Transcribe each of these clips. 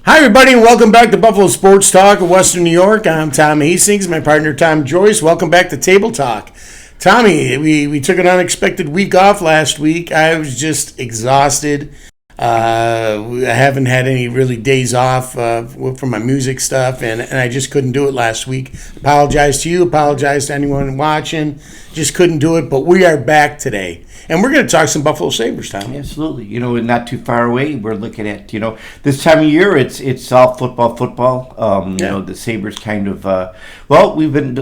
Hi, everybody, and welcome back to Buffalo Sports Talk of Western New York. I'm Tom Hastings, my partner Tom Joyce. Welcome back to Table Talk. Tommy, we took an unexpected week off last week. I was just exhausted. I haven't had any really days off from my music stuff, and I just couldn't do it last week. Apologize to you, apologize to anyone watching. Just couldn't do it, but we are back today. And we're going to talk some Buffalo Sabres, Tom. Absolutely. Not too far away. We're looking at, this time of year, it's all football. The Sabres kind of, we've been,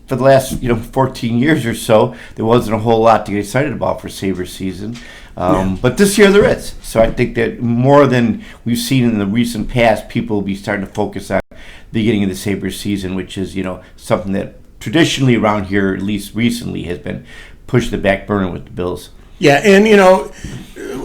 for the last, 14 years or so, there wasn't a whole lot to get excited about for Sabres season. But this year there is. So I think that more than we've seen in the recent past, people will be starting to focus on the beginning of the Sabres season, which is, something that traditionally around here, at least recently, has been pushed to the back burner with the Bills. Yeah, and,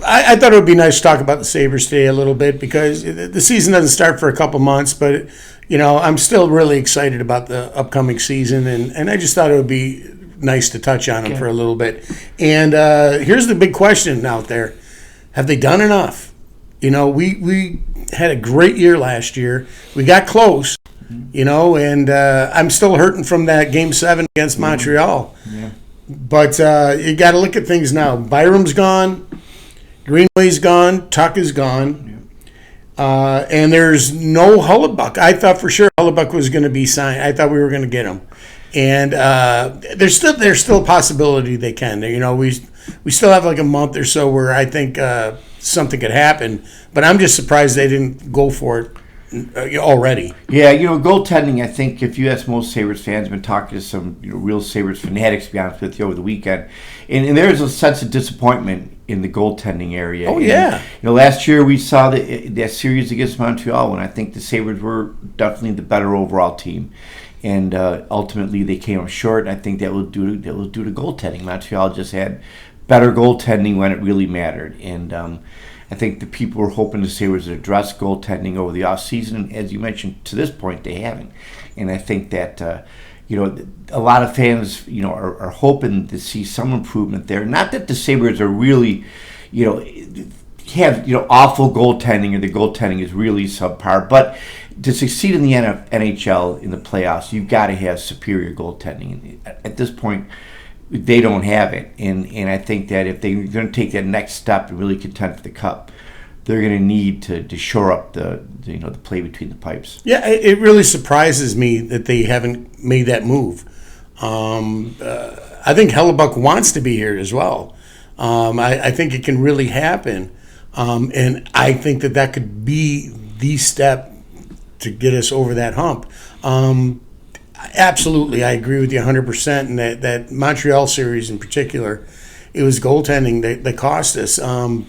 I thought it would be nice to talk about the Sabres today a little bit because the season doesn't start for a couple months, but, I'm still really excited about the upcoming season, and I just thought it would be nice to touch on them for a little bit. And here's the big question out there. Have they done enough? We had a great year last year. We got close, and I'm still hurting from that Game 7 against Montreal. Yeah. But you got to look at things now. Byram's gone. Greenway's gone. Tuck is gone. And there's no Hellebuyck. I thought for sure Hellebuyck was going to be signed. I thought we were going to get him. And there's still a possibility they can. We still have like a month or so where I think something could happen. But I'm just surprised they didn't go for it already. Yeah, goaltending, I think if you ask most Sabres fans, I've been talking to some real Sabres fanatics, to be honest with you, over the weekend, and there's a sense of disappointment in the goaltending area. Oh, yeah. And, last year we saw that series against Montreal when I think the Sabres were definitely the better overall team. And ultimately they came up short, and I think that was due to goaltending. Montreal just had better goaltending when it really mattered. And I think the people were hoping the Sabres would address goaltending over the offseason, and as you mentioned, to this point, they haven't. And I think that, a lot of fans, are hoping to see some improvement there. Not that the Sabres are really, have, awful goaltending or the goaltending is really subpar, but to succeed in the NHL in the playoffs, you've got to have superior goaltending. At this point, they don't have it, and I think that if they're going to take that next step and really contend for the Cup, they're going to need to shore up the play between the pipes. Yeah, it really surprises me that they haven't made that move. I think Hellebuyck wants to be here as well. I think it can really happen, and I think that could be the step to get us over that hump. Absolutely, I agree with you 100%. And that Montreal series in particular, it was goaltending that cost us. And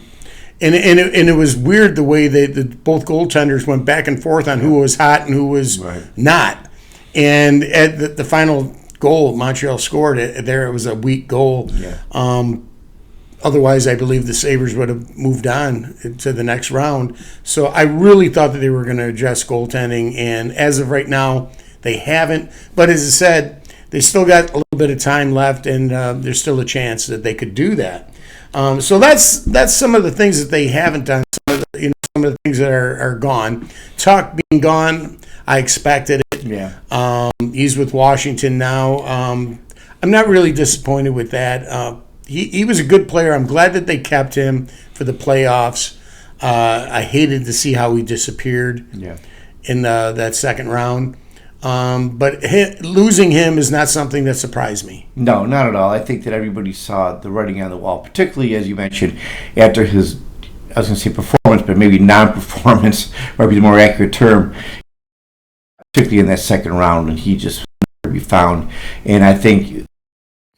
it was weird the way both goaltenders went back and forth on who was hot and who was not. And at the final goal Montreal scored, it was a weak goal. Yeah. Otherwise, I believe the Sabres would have moved on to the next round. So I really thought that they were going to address goaltending, and as of right now, they haven't. But as I said, they still got a little bit of time left, and there's still a chance that they could do that. So that's some of the things that they haven't done. Some of the things that are gone. Tuck being gone, I expected it. Yeah. He's with Washington now. I'm not really disappointed with that. He was a good player. I'm glad that they kept him for the playoffs. I hated to see how he disappeared in that second round. But losing him is not something that surprised me. No, not at all. I think that everybody saw the writing on the wall, particularly, as you mentioned, after his, I was going to say performance, but maybe non-performance might be the more accurate term, particularly in that second round, and he just nowhere to be found. And I think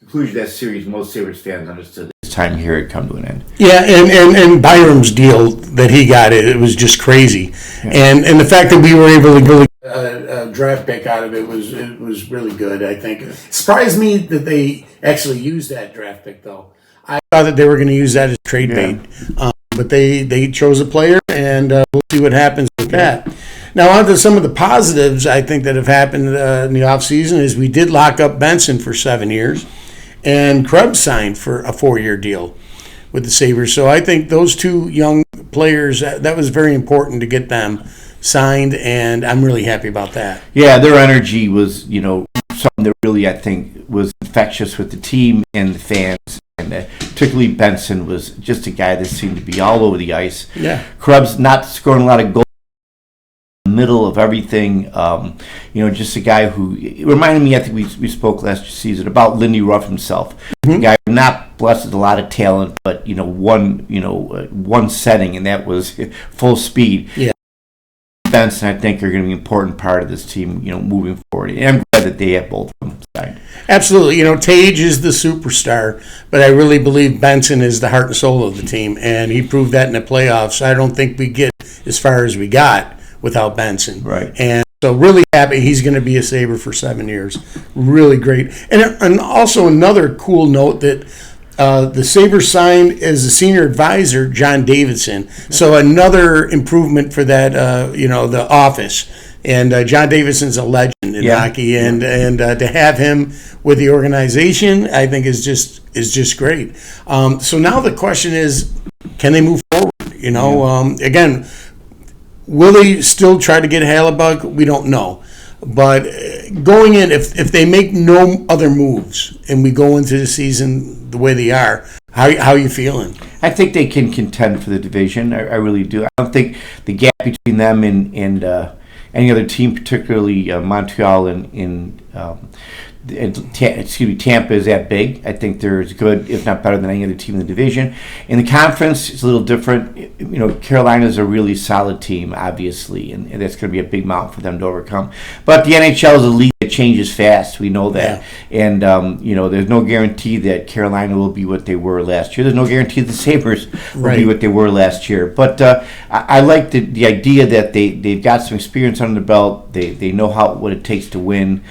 conclusion of that series, most Sabres fans understood this time here had come to an end. Yeah, and Byram's deal that he got, it was just crazy. Yeah. And the fact that we were able to really a draft pick out of it was really good, I think. It surprised me that they actually used that draft pick, though. I thought that they were going to use that as trade bait. But they chose a player, and we'll see what happens with that. Now, on to some of the positives I think that have happened in the offseason is we did lock up Benson for 7 years. And Krebs signed for a 4-year deal with the Sabres. So I think those two young players, that was very important to get them signed, and I'm really happy about that. Yeah, their energy was, something that really, I think, was infectious with the team and the fans. And particularly Benson was just a guy that seemed to be all over the ice. Yeah. Krebs not scoring a lot of goals in the middle of everything. Just a guy who it reminded me, I think we spoke last season about Lindy Ruff himself. A guy not blessed with a lot of talent, but one setting, and that was full speed. Yeah. Benson, I think, are going to be an important part of this team, moving forward. And I'm glad that they have both of them signed. Absolutely. Tage is the superstar, but I really believe Benson is the heart and soul of the team, and he proved that in the playoffs. I don't think we get as far as we got without Benson. Right. And so really happy he's going to be a Sabre for 7 years. Really great. And also another cool note that the Sabres signed as a senior advisor John Davidson. So another improvement for that, the office. And John Davidson's a legend in hockey, and to have him with the organization, I think is just great. So now the question is, can they move forward? Again, will they still try to get Hellebuyck? We don't know. But going in, if they make no other moves and we go into the season the way they are, how are you feeling? I think they can contend for the division. I really do. I don't think the gap between them and any other team, particularly Montreal and Tampa, is that big. I think they're as good, if not better, than any other team in the division. In the conference, it's a little different. Carolina's a really solid team, obviously, and that's going to be a big mountain for them to overcome. But the NHL is a league that changes fast. We know that. Yeah. And, there's no guarantee that Carolina will be what they were last year. There's no guarantee that the Sabres will be what they were last year. But I like the idea that they've got some experience under the belt. They know what it takes to win.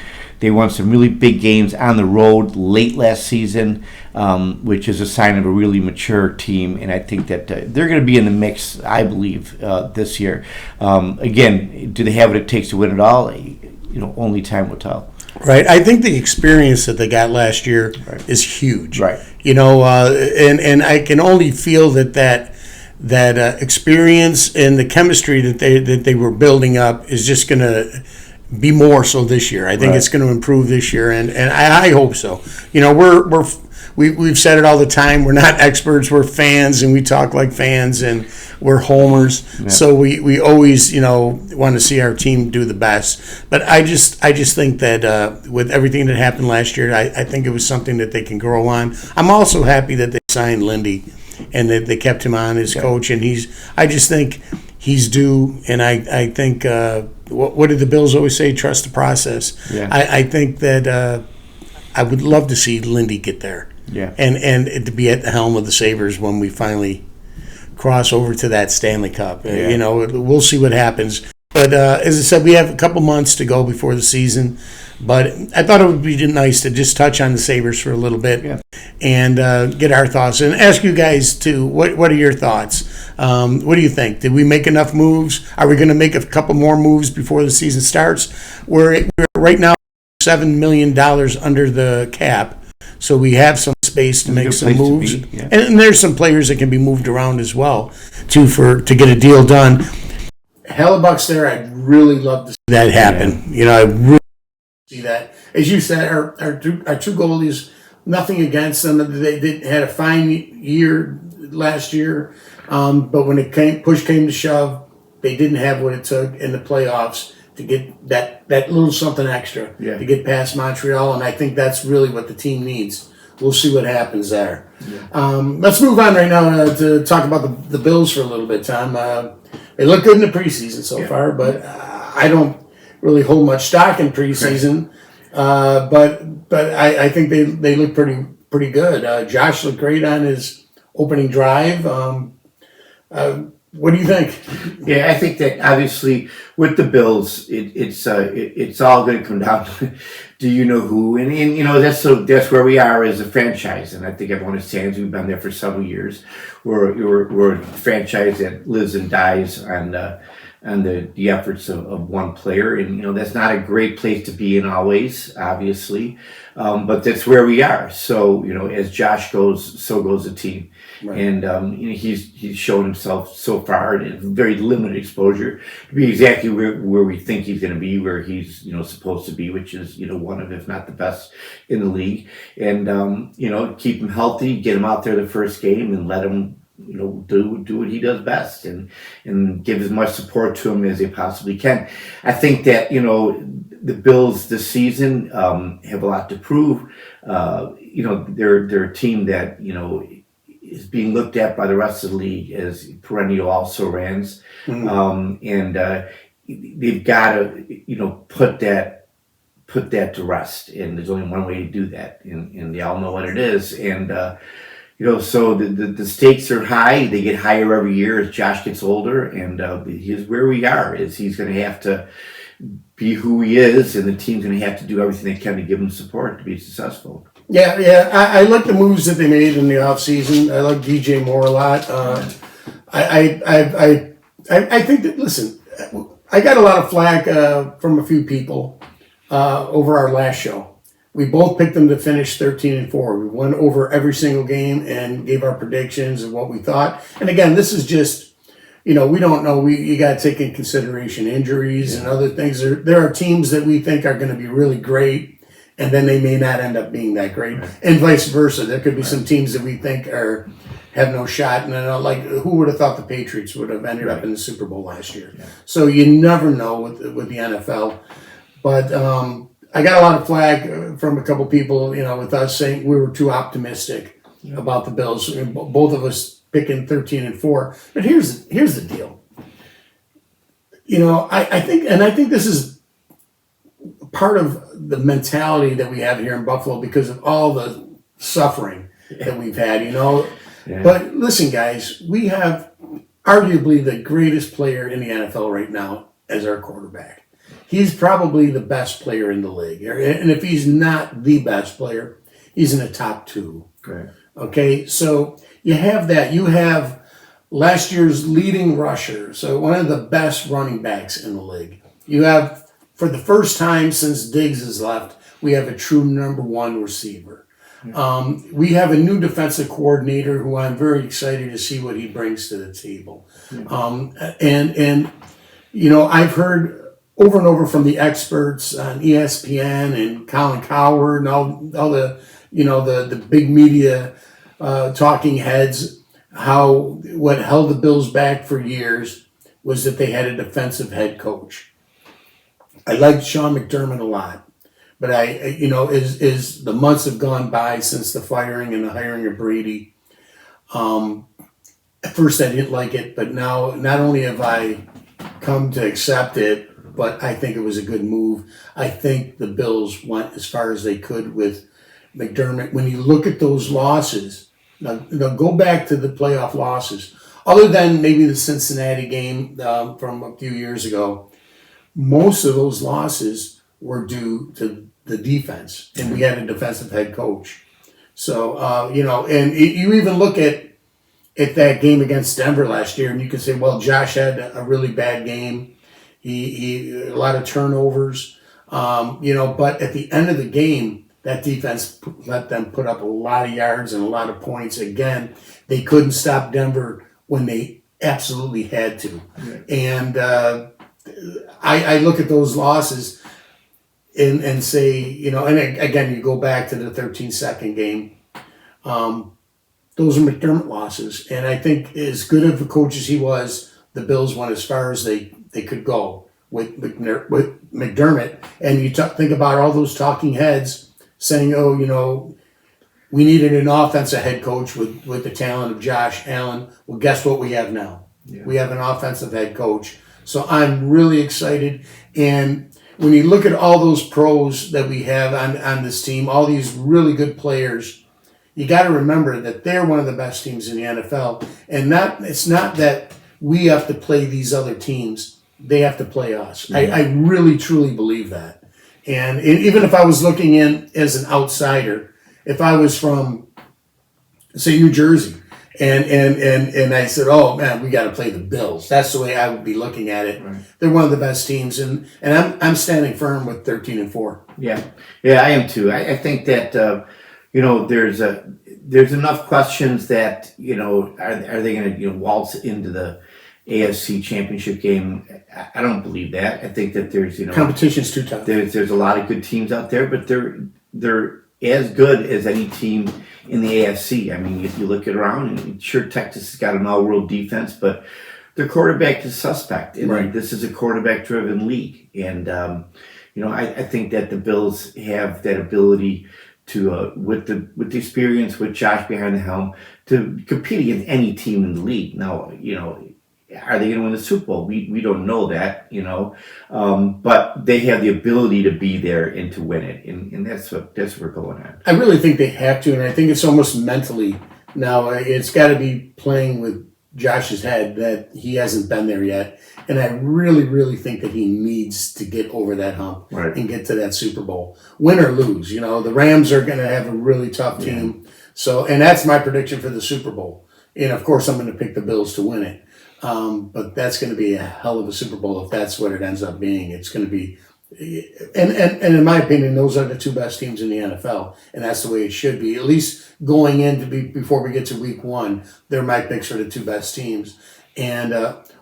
They won some really big games on the road late last season, which is a sign of a really mature team. And I think that they're going to be in the mix, I believe, this year. Again, do they have what it takes to win it all? Only time will tell. Right. I think the experience that they got last year is huge. Right. And I can only feel that experience and the chemistry that they were building up is just going to be more so this year. I think it's going to improve this year, and I hope so. We've said it all the time. We're not experts. We're fans, and we talk like fans, and we're homers. Yeah. So we always want to see our team do the best. But I just think that with everything that happened last year, I think it was something that they can grow on. I'm also happy that they signed Lindy and that they kept him on as coach, and I just think he's due, and I think what did the Bills always say? Trust the process. Yeah. I think that I would love to see Lindy get there. Yeah. And to be at the helm of the Sabres when we finally cross over to that Stanley Cup. Yeah. We'll see what happens. But as I said, we have a couple months to go before the season. But I thought it would be nice to just touch on the Sabres for a little bit and get our thoughts. And ask you guys, too, what are your thoughts? What do you think? Did we make enough moves? Are we going to make a couple more moves before the season starts? We're right now $7 million under the cap. So we have some space to make some moves. And there's some players that can be moved around as well, too, to get a deal done. Hellebuyck's there. I'd really love to see that happen. I really see that. As you said, our two goalies, nothing against them. They had a fine year last year, but when push came to shove, they didn't have what it took in the playoffs to get that little something extra to get past Montreal, and I think that's really what the team needs. We'll see what happens there. Yeah. Let's move on right now to talk about the Bills for a little bit, Tom. They look good in the preseason so far, but I don't really hold much stock in preseason. But I think they look pretty good. Josh looked great on his opening drive. What do you think? Yeah, I think that obviously with the Bills, it's all going to come down to do you know who, and that's where we are as a franchise, and I think everyone understands we've been there for several years. We're a franchise that lives and dies on the efforts of one player. And, that's not a great place to be in always, obviously. But that's where we are. So, as Josh goes, so goes the team. Right. And, he's shown himself so far in very limited exposure to be exactly where we think he's going to be, where he's, supposed to be, which is, one of, if not the best in the league. And, keep him healthy, get him out there the first game and let him, do what he does best and give as much support to him as they possibly can. I think that, the Bills this season have a lot to prove. They're a team that, is being looked at by the rest of the league as perennial also-rans. And they've got to, put that to rest. And there's only one way to do that. And they all know what it is. And, so the stakes are high. They get higher every year as Josh gets older. And here's where we are, is he's going to have to be who he is, and the team's going to have to do everything they can to give him support to be successful. Yeah. I like the moves that they made in the offseason. I like DJ Moore a lot. I think that, listen, I got a lot of flack from a few people over our last show. We both picked them to finish 13-4. We went over every single game and gave our predictions of what we thought. And again, this is just, we don't know. You got to take in consideration injuries and other things. There are teams that we think are going to be really great, and then they may not end up being that great, and vice versa. There could be some teams that we think have no shot. And like, who would have thought the Patriots would have ended up in the Super Bowl last year? Yeah. So you never know with the NFL. But I got a lot of flag from a couple people, with us saying we were too optimistic about the Bills. Both of us picking 13-4. But here's the deal. I think this is part of the mentality that we have here in Buffalo because of all the suffering that we've had, Yeah. But listen, guys, we have arguably the greatest player in the NFL right now as our quarterback. He's probably the best player in the league. And if he's not the best player, he's in the top 2. Right. Okay, so you have that. You have last year's leading rusher, so one of the best running backs in the league. You have, for the first time since Diggs has left, we have a true number 1 receiver. Yeah. We have a new defensive coordinator who I'm very excited to see what he brings to the table. Yeah. I've heard over and over from the experts on ESPN and Colin Cowherd and all the the big media talking heads, how what held the Bills back for years was that they had a defensive head coach. I liked Sean McDermott a lot, but as the months have gone by since the firing and the hiring of Brady, at first I didn't like it, but now not only have I come to accept it, but I think it was a good move. I think the Bills went as far as they could with McDermott. When you look at those losses, now go back to the playoff losses. Other than maybe the Cincinnati game from a few years ago, most of those losses were due to the defense, and we had a defensive head coach. So, and you even look at that game against Denver last year, and you can say, well, Josh had a really bad game. He a lot of turnovers, but at the end of the game, that defense let them put up a lot of yards and a lot of points. Again, they couldn't stop Denver when they absolutely had to. Right. And I look at those losses and say, and again, you go back to the 13-second game. Those are McDermott losses. And I think as good of a coach as he was, the Bills went as far as they could go with McDermott. And you think about all those talking heads saying, we needed an offensive head coach with the talent of Josh Allen. Well, guess what we have now? Yeah. We have an offensive head coach. So I'm really excited. And when you look at all those pros that we have on this team, all these really good players, you got to remember that they're one of the best teams in the NFL. And it's not that we have to play these other teams. They have to play us. Yeah. I really, truly believe that. And even if I was looking in as an outsider, if I was from, say, New Jersey, And I said, oh man, we got to play the Bills. That's the way I would be looking at it. Right. They're one of the best teams, and I'm standing firm with 13-4. Yeah, I am too. I think that there's enough questions that are they going to waltz into the AFC Championship game? I don't believe that. I think that there's Competition's too tough. there's a lot of good teams out there, but they're as good as any team in the AFC. I mean, if you look at around, and sure, Texas has got an all-world defense, but their quarterback is suspect. And Right. this is a quarterback-driven league, and I think that the Bills have that ability to, with the experience with Josh behind the helm, to compete against any team in the league. Now, are they going to win the Super Bowl? We don't know that, but they have the ability to be there and to win it, and that's what we're going on. I really think they have to, and I think it's almost mentally now. It's got to be playing with Josh's head that he hasn't been there yet, and I really, really think that he needs to get over that hump Right. and get to that Super Bowl, win or lose. The Rams are going to have a really tough team, so and that's my prediction for the Super Bowl. And of course, I'm going to pick the Bills to win it. But that's going to be a hell of a Super Bowl if that's what it ends up being. It's going to be, and in my opinion, those are the two best teams in the NFL, and that's the way it should be. At least going in to be before we get to Week 1, they're my picks for the two best teams, and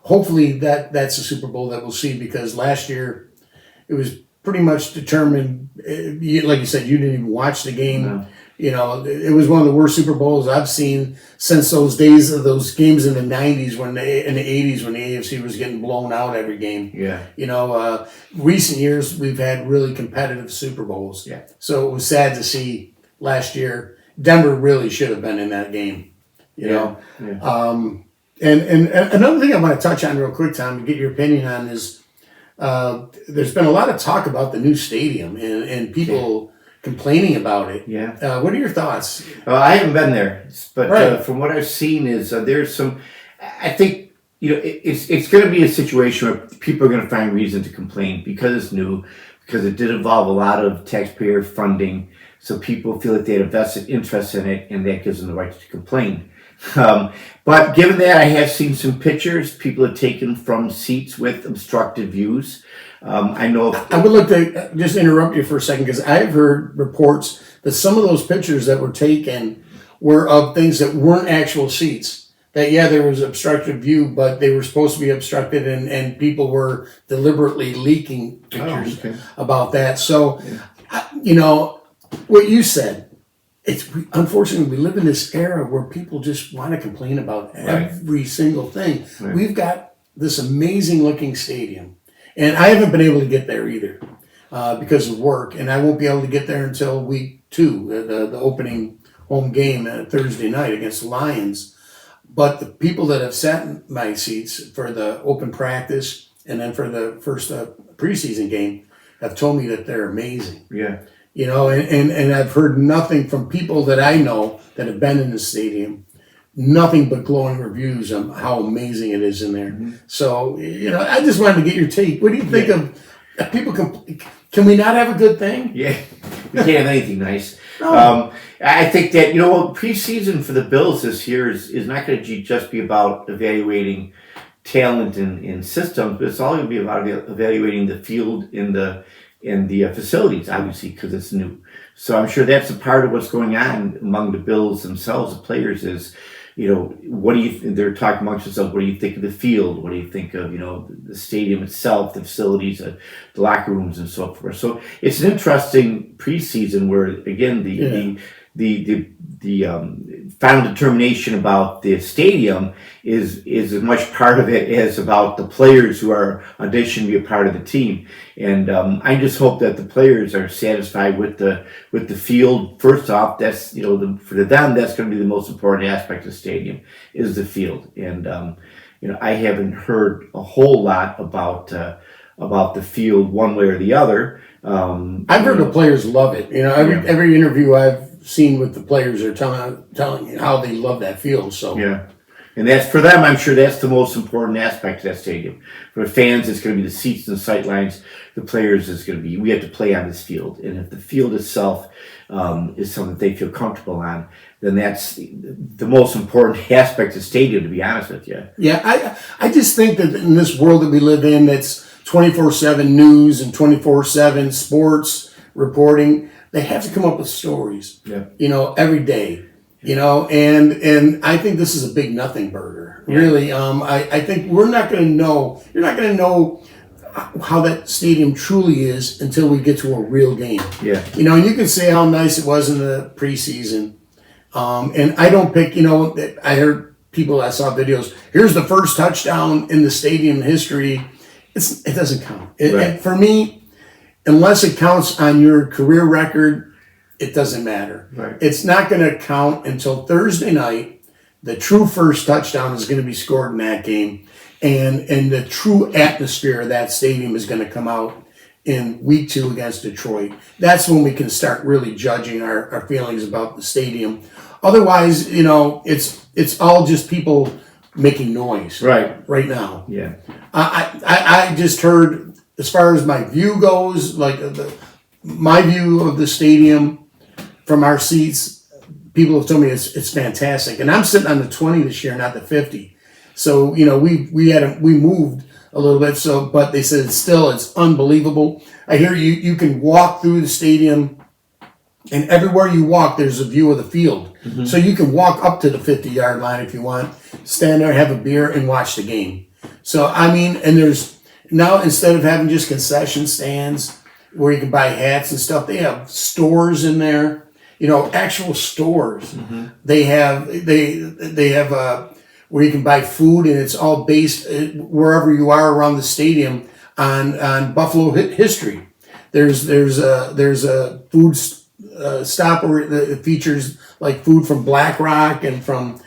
hopefully that's the Super Bowl that we'll see, because last year it was pretty much determined. Like you said, you didn't even watch the game. No. It was one of the worst Super Bowls I've seen since those days of those games in the 90s in the 80s when the AFC was getting blown out every game. Yeah. Recent years we've had really competitive Super Bowls. Yeah. So it was sad to see last year. Denver really should have been in that game. Yeah. And another thing I want to touch on real quick, Tom, to get your opinion on is there's been a lot of talk about the new stadium and people complaining about it. Yeah. What are your thoughts? I haven't been there, but Right. from what I've seen is there's some. I think it's going to be a situation where people are going to find reason to complain because it's new, because it did involve a lot of taxpayer funding, so people feel like they had a vested interest in it, and that gives them the right to complain. But given that, I have seen some pictures people have taken from seats with obstructed views. I know. I would like to just interrupt you for a second, because I've heard reports that some of those pictures that were taken were of things that weren't actual seats. That, there was obstructed view, but they were supposed to be obstructed, and people were deliberately leaking pictures okay. about that. So, what you said, unfortunately, we live in this era where people just want to complain about every single thing. Right. We've got this amazing looking stadium. And I haven't been able to get there either because of work, and I won't be able to get there until Week 2, the opening home game Thursday night against the Lions. But the people that have sat in my seats for the open practice and then for the first preseason game have told me that they're amazing. Yeah. And I've heard nothing from people that I know that have been in the stadium, nothing but glowing reviews on how amazing it is in there. Mm-hmm. So, I just wanted to get your take. What do you think of people? Can we not have a good thing? Yeah, we can't have anything nice. No. I think that preseason for the Bills this year is not going to just be about evaluating talent and systems, but it's all going to be about evaluating the field and the facilities, obviously, because it's new. So I'm sure that's a part of what's going on among the Bills themselves, the players, is, what do you, they're talking amongst themselves, what do you think of the field? What do you think of, the stadium itself, the facilities, the locker rooms and so forth. So it's an interesting preseason where, again, the final determination about the stadium is as much part of it as about the players who are auditioning to be a part of the team. And I just hope that the players are satisfied with the field. First off, that's for them that's going to be the most important aspect of the stadium is the field. And I haven't heard a whole lot about the field one way or the other. I've heard the players love it. Every interview I've seen with the players are telling how they love that field. So Yeah. And that's for them. I'm sure that's the most important aspect of that stadium. For the fans, it's going to be the seats and the sight lines. The players is going to be. We have to play on this field, and if the field itself is something that they feel comfortable on, then that's the most important aspect of the stadium. To be honest with you. Yeah, I just think that in this world that we live in, that's 24/7 news and 24/7 sports reporting, they have to come up with stories. Yeah. Every day. And I think this is a big nothing burger. Yeah. Really, I think we're not going to know. You're not going to know how that stadium truly is until we get to a real game. Yeah. And you can say how nice it was in the preseason. And I don't pick. I heard people, I saw videos. Here's the first touchdown in the stadium history. It doesn't count. Right. For me, unless it counts on your career record, it doesn't matter. Right. It's not going to count until Thursday night. The true first touchdown is going to be scored in that game, and the true atmosphere of that stadium is going to come out in week 2 against Detroit. That's when we can start really judging our feelings about the stadium. Otherwise, it's all just people making noise right now. Yeah. I just heard, as far as my view goes, like my view of the stadium from our seats, people have told me it's fantastic, and I'm sitting on the 20 this year, not the 50. So we moved a little bit. So, but they said it's unbelievable. I hear you can walk through the stadium, and everywhere you walk, there's a view of the field. Mm-hmm. So you can walk up to the 50-yard line if you want, stand there, have a beer, and watch the game. So and there's now, instead of having just concession stands where you can buy hats and stuff, they have stores in there. Actual stores. Mm-hmm. They have where you can buy food, and it's all based wherever you are around the stadium on Buffalo history. There's a food stop where it features like food from Black Rock and from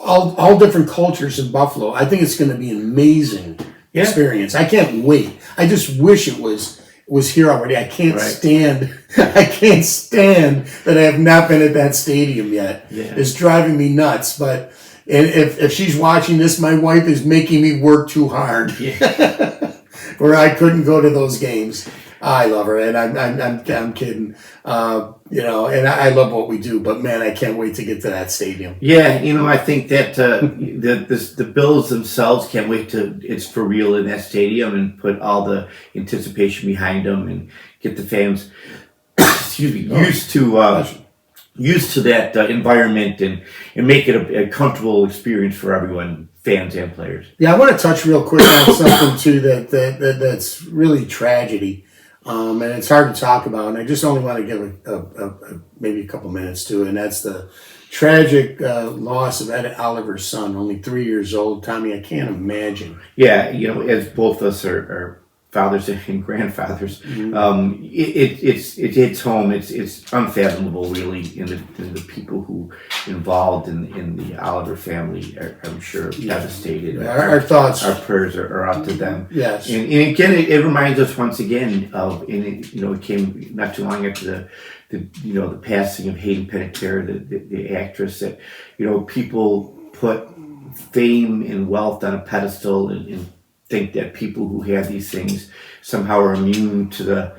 all different cultures in Buffalo. I think it's going to be an amazing experience. I can't wait. I just wish it was here already. I can't stand that I have not been at that stadium yet. Yeah. It's driving me nuts. But if she's watching this, my wife is making me work too hard. Yeah. Where I couldn't go to those games. I love her, and I'm kidding. And I love what we do, but man, I can't wait to get to that stadium. Yeah, I think that the Bills themselves can't wait to it's for real in that stadium and put all the anticipation behind them and get the fans, used to that environment and make it a comfortable experience for everyone, fans and players. Yeah, I want to touch real quick on something too that's really tragedy. And it's hard to talk about, and I just only want to give maybe a couple minutes to it, and that's the tragic loss of Ed Oliver's son, only 3 years old. Tommy, I can't imagine. Yeah, as both of us are fathers and grandfathers, mm-hmm. It hits home. It's unfathomable, really, in the people who involved in the Oliver family are, I'm sure, devastated. Our thoughts, our prayers are out to them. Yes, and again, it reminds us once again of, it came not too long after the passing of Hayden Panettiere, the actress, that people put fame and wealth on a pedestal and think that people who have these things somehow are immune to the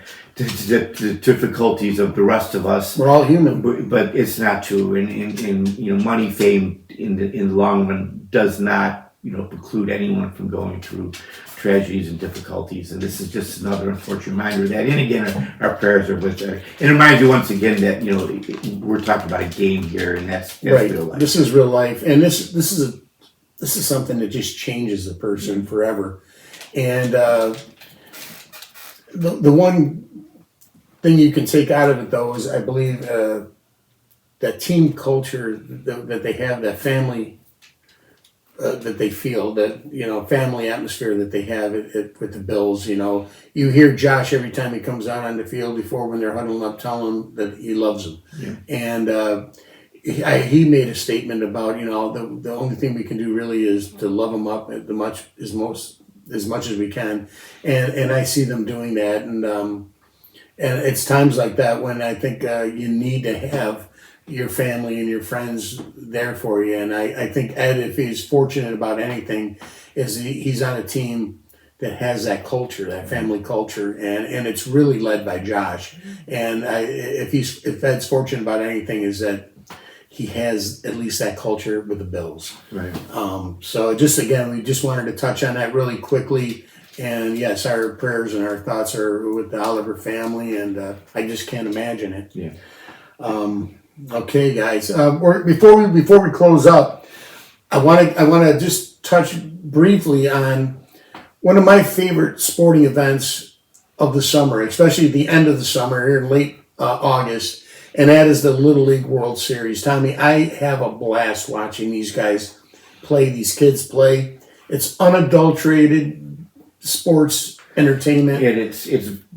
difficulties of the rest of us. We're all human, but it's not true. And money, fame in the long run does not preclude anyone from going through tragedies and difficulties. And this is just another unfortunate reminder of that. And again, our prayers are with her. And it reminds you once again that we're talking about a game here, and that's right. Real life. This is real life, and this is something that just changes a person forever. And the one thing you can take out of it, though, is I believe that team culture that they have, that family that they feel, that family atmosphere that they have with the Bills. You hear Josh every time he comes out on the field before, when they're huddling up, telling him that he loves them. Yeah. And he made a statement about the only thing we can do really is to love them up as much as we can, and I see them doing that, and it's times like that when I think you need to have your family and your friends there for you. And I think Ed, if he's fortunate about anything, is he's on a team that has that culture, that family culture, and it's really led by Josh. And if Ed's fortunate about anything, is that he has at least that culture with the Bills. Right. So just again, we just wanted to touch on that really quickly. And yes, our prayers and our thoughts are with the Oliver family, and I just can't imagine it. Yeah. Okay, guys. Before we close up, I want to just touch briefly on one of my favorite sporting events of the summer, especially at the end of the summer here in late August, and that is the Little League World Series. Tommy, I have a blast watching these guys play. These kids play. It's unadulterated sports entertainment. And it's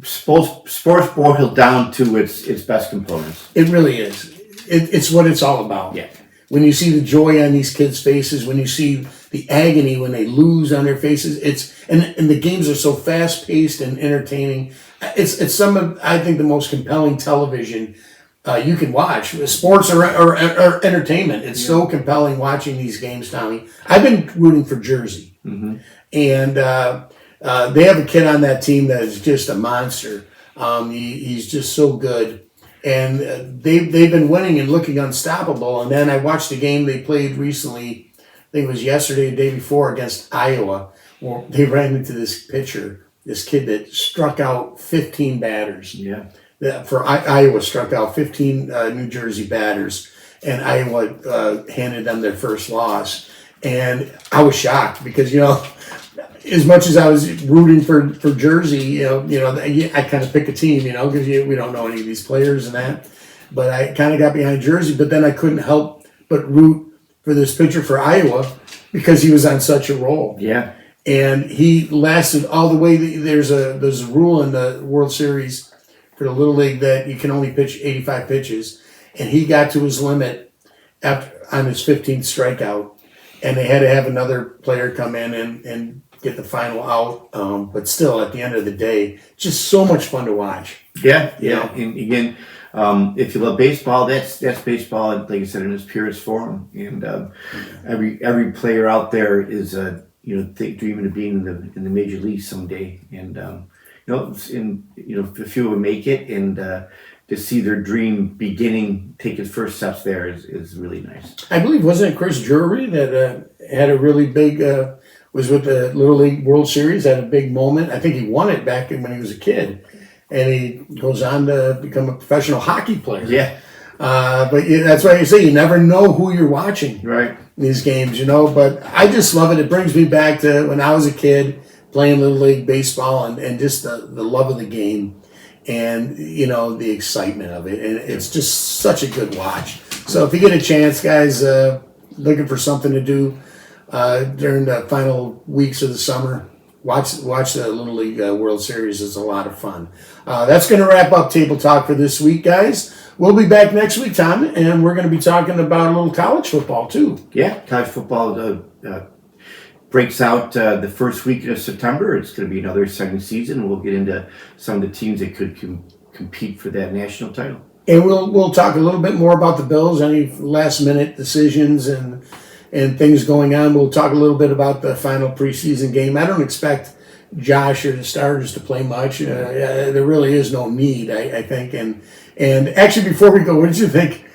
sports boiled down to its best components. It really is. It's what it's all about. Yeah. When you see the joy on these kids' faces, when you see the agony when they lose on their faces, and the games are so fast paced and entertaining. It's some of, I think, the most compelling television you can watch. Sports or entertainment. It's so compelling watching these games, Tommy. I've been rooting for Jersey, and they have a kid on that team that is just a monster. He's just so good. And they've been winning and looking unstoppable. And then I watched the game they played recently, I think it was yesterday, the day before, against Iowa. Well, they ran into this pitcher, this kid that struck out 15 batters. Yeah. For Iowa, struck out 15 New Jersey batters, and Iowa handed them their first loss. And I was shocked because, as much as I was rooting for Jersey, I kind of pick a team, because we don't know any of these players and that. But I kind of got behind Jersey, but then I couldn't help but root for this pitcher for Iowa because he was on such a roll. Yeah. And he lasted all the way. There's a rule in the World Series for the Little League that you can only pitch 85 pitches. And he got to his limit on his 15th strikeout. And they had to have another player come in and get the final out. But still, at the end of the day, just so much fun to watch. Yeah. And again, if you love baseball, that's baseball, like I said, in its purest form. And every player out there is dreaming of being in the major leagues someday. And a few of them make it, and to see their dream take its first steps there is really nice. I believe, wasn't it Chris Drury that had a really big, was with the Little League World Series, had a big moment. I think he won it back when he was a kid. And he goes on to become a professional hockey player. Yeah. But that's why you say you never know who you're watching. Right. In these games, But I just love it. It brings me back to when I was a kid playing Little League baseball and just the love of the game. And, the excitement of it. And it's just such a good watch. So if you get a chance, guys, looking for something to do during the final weeks of the summer, watch the Little League World Series. It's a lot of fun. That's going to wrap up Table Talk for this week, guys. We'll be back next week, Tom, and we're going to be talking about a little college football, too. Yeah, college football breaks out the first week of September. It's going to be another exciting season. We'll get into some of the teams that could compete for that national title. And we'll talk a little bit more about the Bills, any last-minute decisions and things going on. We'll talk a little bit about the final preseason game. I don't expect Josh or the starters to play much. There really is no need, I think. And actually, before we go, what did you think?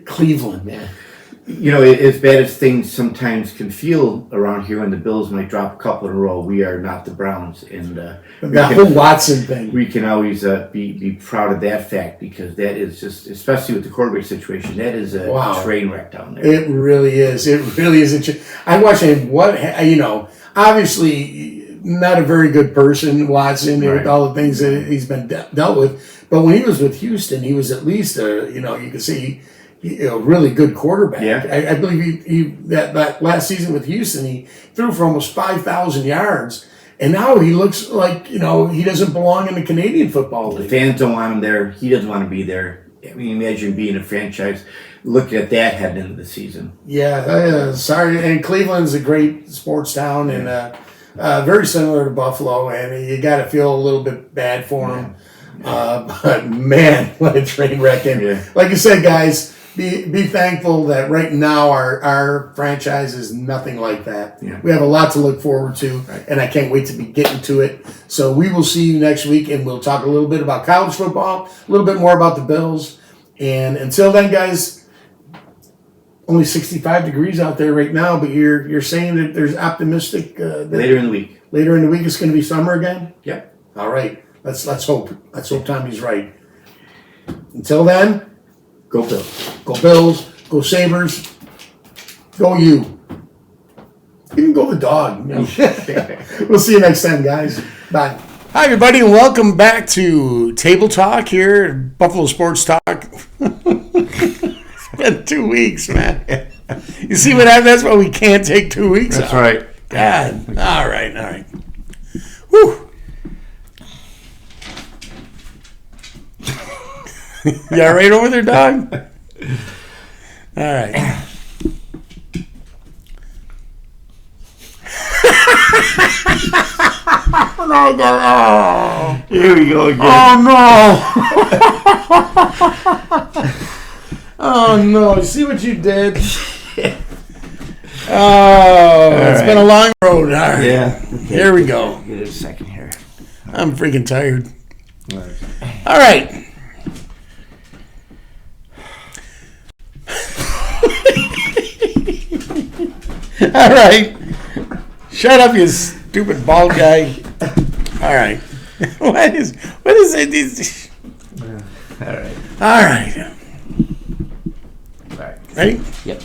Cleveland, man. As bad as things sometimes can feel around here, when the Bills might drop a couple in a row, we are not the Browns, and that whole Watson thing. We can always be proud of that fact, because that is just, especially with the quarterback situation, that is a train wreck down there. It really is. It really is. I watched him. Obviously not a very good person, Watson, right, with all the things that he's been dealt with. But when he was with Houston, he was at least you can see. A really good quarterback. Yeah. I believe he that last season with Houston, he threw for almost 5,000 yards, and now he looks like he doesn't belong in the Canadian Football League. The fans don't want him there. He doesn't want to be there. I mean, imagine being a franchise looking at that heading into the season. Yeah, sorry. And Cleveland's a great sports town, and very similar to Buffalo, and you got to feel a little bit bad for them. But man, what a train wreck! And like I said, guys. be thankful that right now our franchise is nothing like that. Yeah. We have a lot to look forward to, and I can't wait to be getting to it. So we will see you next week, and we'll talk a little bit about college football, a little bit more about the Bills. And until then, guys, only 65 degrees out there right now, but you're saying that there's optimistic that Later in the week. later in the week it's going to be summer again. Yep. All right, let's hope Tommy's right. Until then, Go Bills. go Bills, go Sabres, go you. Even go the dog. You know? We'll see you next time, guys. Bye. Hi, everybody, and welcome back to Table Talk here at Buffalo Sports Talk. It's been 2 weeks, man. You see what happened? That's why we can't take 2 weeks That's off. right. God. All right. Whew. You all right over there, dog? All right. Here we go again. Oh, no. Oh, no. You see what you did? Oh, it's been a long road. All right. Yeah. Here we go. Get it a second here. I'm freaking tired. All right. All right. Shut up, you stupid bald guy. All right. What is it? All right. All right. All right. Ready? Yep.